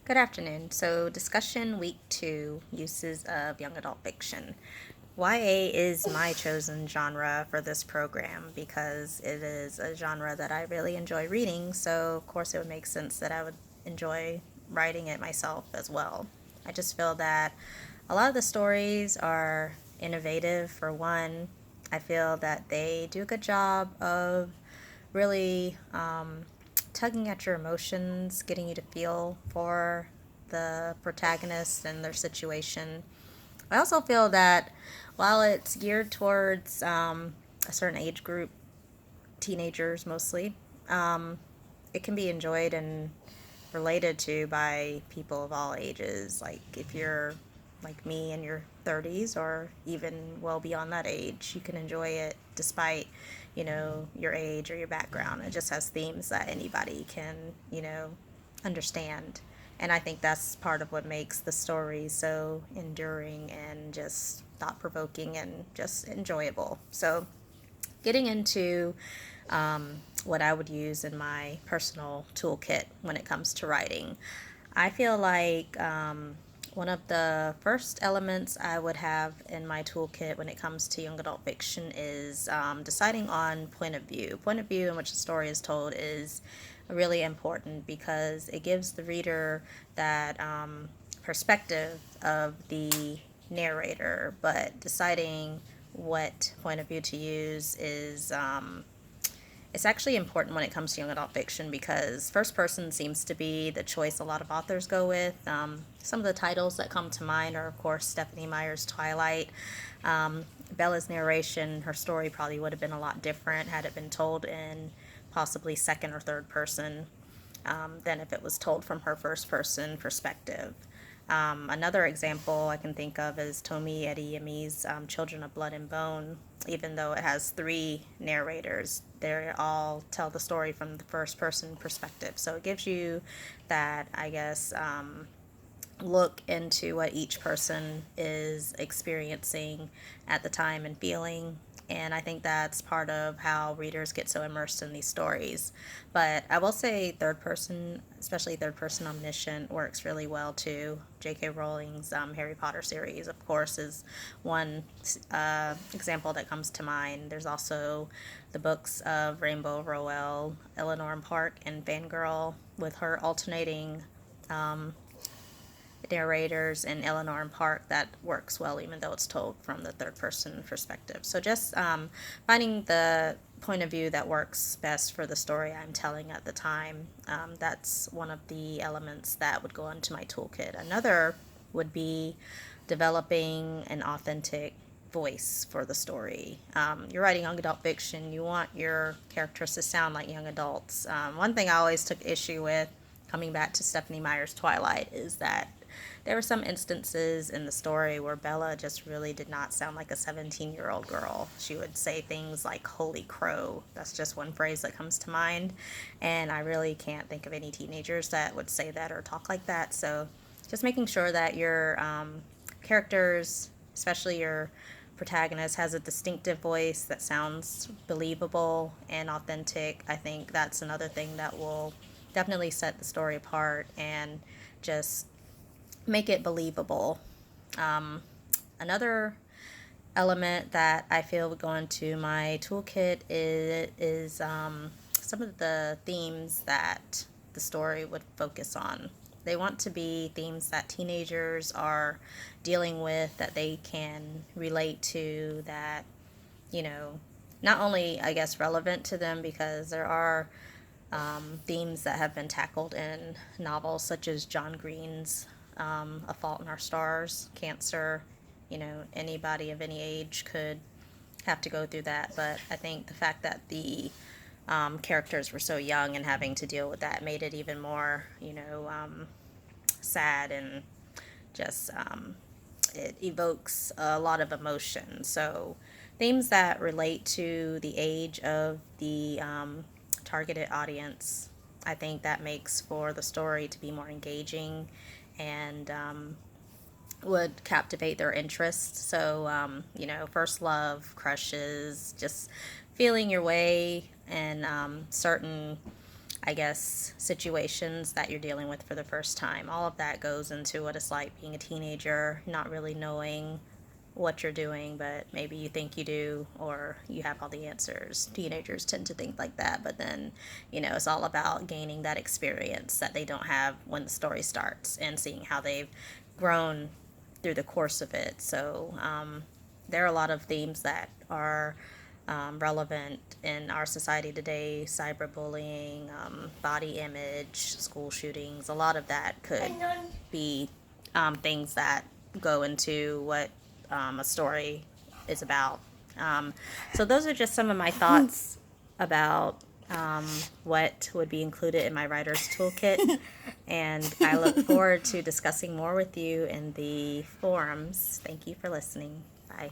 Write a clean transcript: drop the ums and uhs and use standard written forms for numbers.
Good afternoon. So, discussion week two, uses of young adult fiction. YA is my chosen genre for this program because it is a genre that I really enjoy reading. So, of course, it would make sense that I would enjoy writing it myself as well. I just feel that a lot of the stories are innovative, for one. I feel that they do a good job of really tugging at your emotions, getting you to feel for the protagonist and their situation. I also feel that while it's geared towards a certain age group, teenagers mostly, um, it can be enjoyed and related to by people of all ages. Like if you're like me in your 30s or even well beyond that age, you can enjoy it despite, your age or your background. It just has themes that anybody can, understand. And I think that's part of what makes the story so enduring and just thought provoking and just enjoyable. So, getting into what I would use in my personal toolkit when it comes to writing. I feel like one of the first elements I would have in my toolkit when it comes to young adult fiction is deciding on point of view. Point of view in which the story is told is really important because it gives the reader that perspective of the narrator, but deciding what point of view to use is it's actually important when it comes to young adult fiction because first person seems to be the choice a lot of authors go with. Some of the titles that come to mind are, of course, Stephanie Meyer's Twilight. Bella's narration, her story probably would have been a lot different had it been told in possibly second or third person than if it was told from her first person perspective. Another example I can think of is Tomi Adeyemi's Children of Blood and Bone. Even though it has three narrators, they all tell the story from the first person perspective. So it gives you that, I guess, look into what each person is experiencing at the time and feeling. And I think that's part of how readers get so immersed in these stories. But I will say third person, especially third person omniscient, works really well too. J.K. Rowling's Harry Potter series, of course, is one example that comes to mind. There's also the books of Rainbow Rowell, Eleanor and Park, and Fangirl, with her alternating narrators in Eleanor and Park that works well, even though it's told from the third person perspective. So just finding the point of view that works best for the story I'm telling at the time. That's one of the elements that would go into my toolkit. Another would be developing an authentic voice for the story. You're writing young adult fiction, you want your characters to sound like young adults. One thing I always took issue with, coming back to Stephanie Meyer's Twilight, is that there were some instances in the story where Bella just really did not sound like a 17-year-old girl. She would say things like "holy crow." That's just one phrase that comes to mind. And I really can't think of any teenagers that would say that or talk like that. So just making sure that your characters, especially your protagonist, has a distinctive voice that sounds believable and authentic. I think that's another thing that will definitely set the story apart and just make it believable. Another element that I feel would go into my toolkit is some of the themes that the story would focus on. They want to be themes that teenagers are dealing with, that they can relate to, that, you know, not only, I guess, relevant to them because there are themes that have been tackled in novels such as John Green's A Fault in Our Stars, Cancer. Anybody of any age could have to go through that. But I think the fact that the characters were so young and having to deal with that made it even more, sad and just it evokes a lot of emotion. So themes that relate to the age of the targeted audience, I think that makes for the story to be more engaging and would captivate their interest. So, first love, crushes, just feeling your way and certain, I guess, situations that you're dealing with for the first time. All of that goes into what it's like being a teenager, not really knowing what you're doing, but maybe you think you do, or you have all the answers. Teenagers tend to think like that, but then, it's all about gaining that experience that they don't have when the story starts and seeing how they've grown through the course of it. So, there are a lot of themes that are relevant in our society today: cyberbullying, body image, school shootings. A lot of that could be things that go into what a story is about. So, those are just some of my thoughts about what would be included in my writer's toolkit. And I look forward to discussing more with you in the forums. Thank you for listening. Bye.